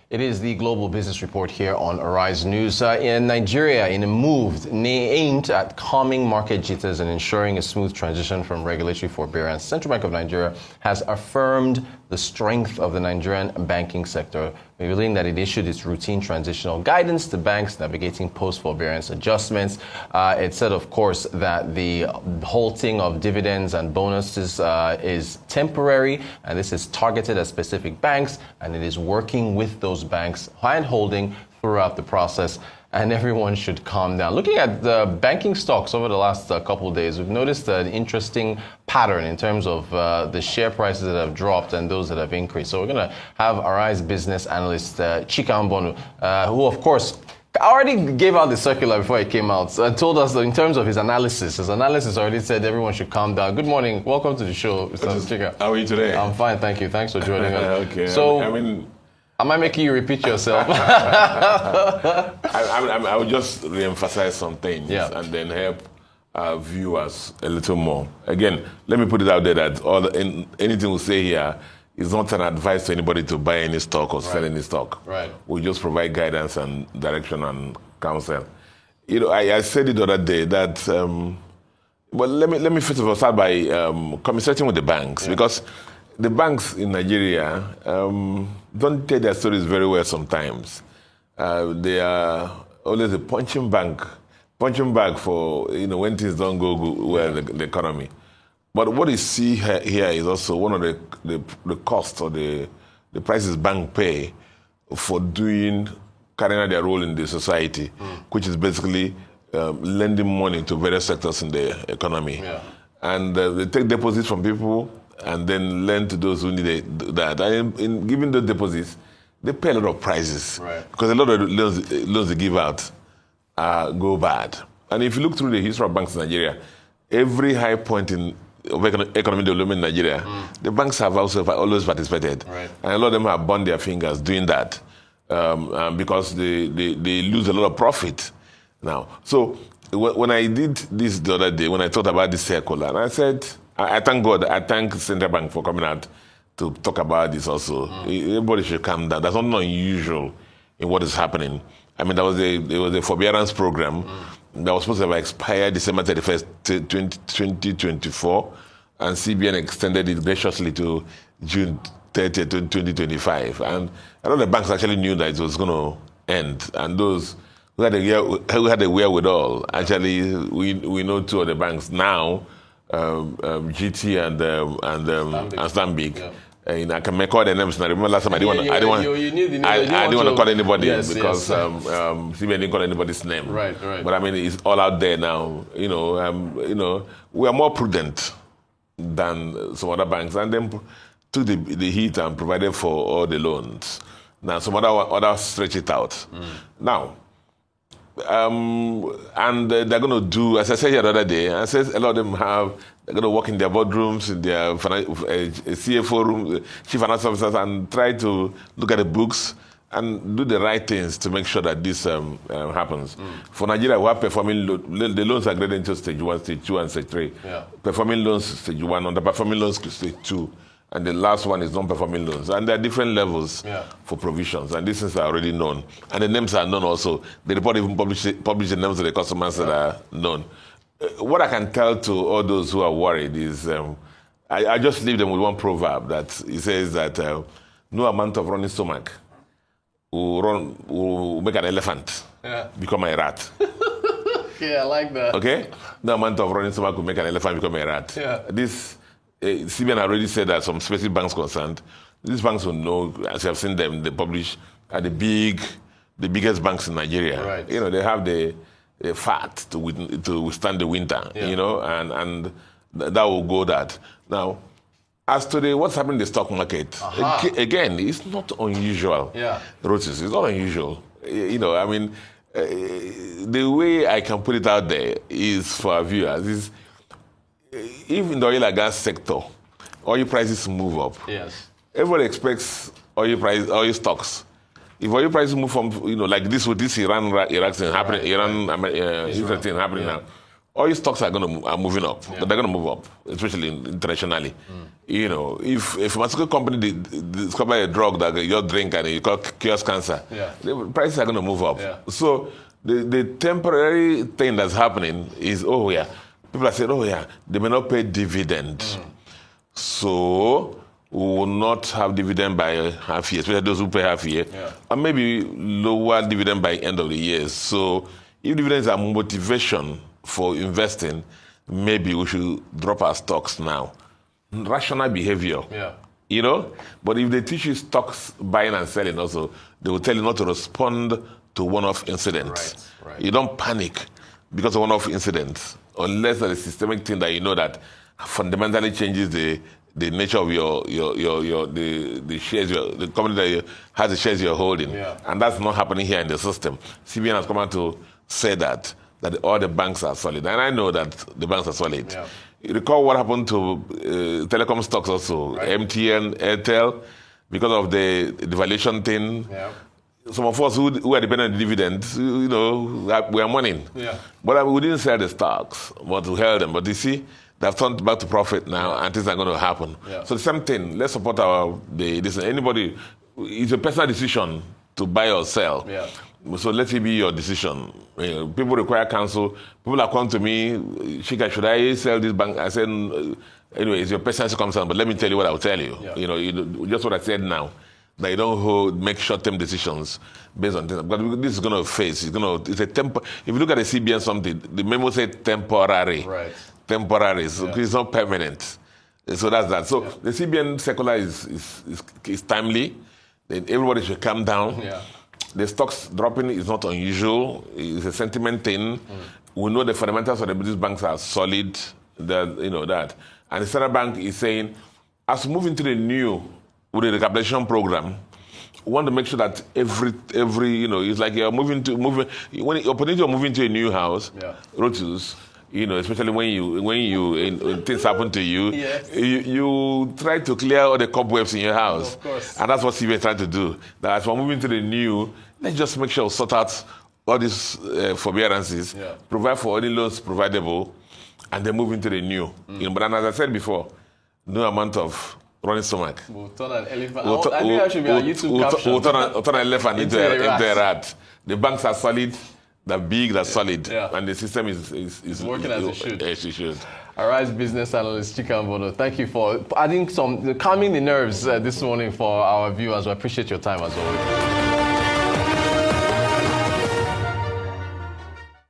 It is the Global Business Report here on Arise News. In Nigeria, in a move aimed at calming market jitters and ensuring a smooth transition from regulatory forbearance, Central Bank of Nigeria has affirmed the strength of the Nigerian banking sector, revealing that it issued its routine transitional guidance to banks navigating post-forbearance adjustments. It said, of course, that the halting of dividends and bonuses is temporary, and this is targeted at specific banks, and it is working with those banks, hand-holding throughout the process, and everyone should calm down. Looking at the banking stocks over the last couple of days, we've noticed an interesting pattern in terms of the share prices that have dropped and those that have increased. So we're going to have Arise Business Analyst Chika Mbonu, who, of course, already gave out the circular before it came out and told us that in terms of his analysis already said everyone should calm down. Good morning. Welcome to the show, Mr. Chika. How are you today? I'm fine, thank you. Thanks for joining us. Okay. So, am I making you repeat yourself? I will just re-emphasize some things and then help our viewers a little more. Again, let me put it out there that anything we say here is not an advice to anybody to buy any stock or sell any stock. Right. We just provide guidance and direction and counsel. You know, I said it the other day that, well, let me first of all start by commiserating with the banks, because the banks in Nigeria don't tell their stories very well sometimes. They are always a punching bag for, when things don't go well in the economy. But what you see here is also one of the costs or the prices banks pay for carrying out their role in the society, which is basically lending money to various sectors in the economy. Yeah. And they take deposits from people and then lend to those who need that. And in giving those deposits, they pay a lot of prices. Right. Because a lot of the loans they give out go bad. And if you look through the history of banks in Nigeria, every high point of economic development in Nigeria, the banks have also always participated. Right. And a lot of them have burned their fingers doing that because they lose a lot of profit now. So when I did this the other day, when I thought about this circular, and I said, I thank God, I thank Central Bank for coming out to talk about this also. Everybody should calm down. That's not unusual in what is happening. I mean, there was a forbearance program that was supposed to have expired December 31st, 2024, and CBN extended it graciously to June 30th, 2025. And a lot of the banks actually knew that it was going to end. And those who had a wherewithal, actually, we know two of the banks now, GT and Stanbic. Yeah. I can make all the names. And I remember last time I didn't want to call anybody because CBN didn't call anybody's name. Right. But I mean, it's all out there now. We are more prudent than some other banks, and then took the heat and provided for all the loans. Now some others stretch it out. Now. And they're going to do, as I said here the other day, I said a lot of them they're going to work in their boardrooms, in their CFO room, chief financial officers, and try to look at the books and do the right things to make sure that this happens. For Nigeria, we have performing the loans are graded into stage 1, stage 2, and stage 3. Yeah. Performing loans, stage 1, underperforming loans, stage 2. And the last one is non-performing loans. And there are different levels for provisions. And these things are already known. And the names are known also. The report even publish the names of the customers that are known. What I can tell to all those who are worried is, I just leave them with one proverb that it says that no amount of running stomach will make an elephant become a rat. Yeah, I like that. Okay? No amount of running stomach will make an elephant become a rat. Yeah. CBN already said that some specific banks concerned, these banks will know, as you have seen them, they publish at the biggest banks in Nigeria. Right. They have the fat to withstand the winter, and that will go that. Now, as to what's happening in the stock market, again, it's not unusual. Yeah. Rotis, it's not unusual. I mean, the way I can put it out there is for our viewers is, if in the oil and gas sector, oil prices move up, everybody expects oil stocks. If oil prices move from, like this with this Iraq thing happening, thing happening now, oil stocks are moving up, but they're going to move up, especially internationally. You know, if a pharmaceutical company discover a drug that you drink and it cures cancer, the prices are going to move up. So the temporary thing that's happening is, people are saying, they may not pay dividend. So we will not have dividend by half year, especially those who pay half year, and maybe lower dividend by end of the year. So if dividends are motivation for investing, maybe we should drop our stocks now. Rational behavior, you know. But if they teach you stocks buying and selling also, they will tell you not to respond to one-off incidents. Right. You don't panic because of one-off incidents, unless there's a systemic thing that you know that fundamentally changes the nature of the shares, the company that has the shares you're holding. And that's not happening here in the system. CBN has come out to say that all the banks are solid. And I know that the banks are solid. You recall what happened to telecom stocks also, MTN, Airtel, because of the valuation thing. Some of us who are dependent on the dividends, you know, we are mourning. But we didn't sell the stocks, but we held them. But you see, they've turned back to profit now, and things are going to happen. So the same thing. Let's support anybody. It's a personal decision to buy or sell. So let it be your decision. You know, people require counsel. People are coming to me, Chika, should I sell this bank? I said, anyway, it's your personal circumstance, but let me tell you what I'll tell you. You know, just what I said now. That you don't make short-term decisions based on things. But this is going to face. It's a tempo. If you look at the CBN something, the memo said temporary. Temporary. So it's not permanent. So that's that. So the CBN circular is timely. Everybody should calm down. The stocks dropping is not unusual. It's a sentiment thing. We know the fundamentals of the British banks are solid. That. And the Central Bank is saying, as we move into the new, with the recapitalization program, we want to make sure that every it's like you're when the opportunity of moving to a new house, Rotus, especially when things happen to you, you try to clear all the cobwebs in your house. Of course. And that's what CBN is trying to do. That as we're moving to the new, let's just make sure we sort out all these forbearances, provide for any loans providable, and then move into the new. But as I said before, no amount of running stomach. We'll turn an elephant. I think that should be our YouTube caption. We'll turn an elephant into a rat. The banks are solid, they're big, they're solid, and the system is working as it should. As it should. Arise Business Analyst Chika Mbonu, thank you for adding calming the nerves this morning for our viewers. We appreciate your time as always.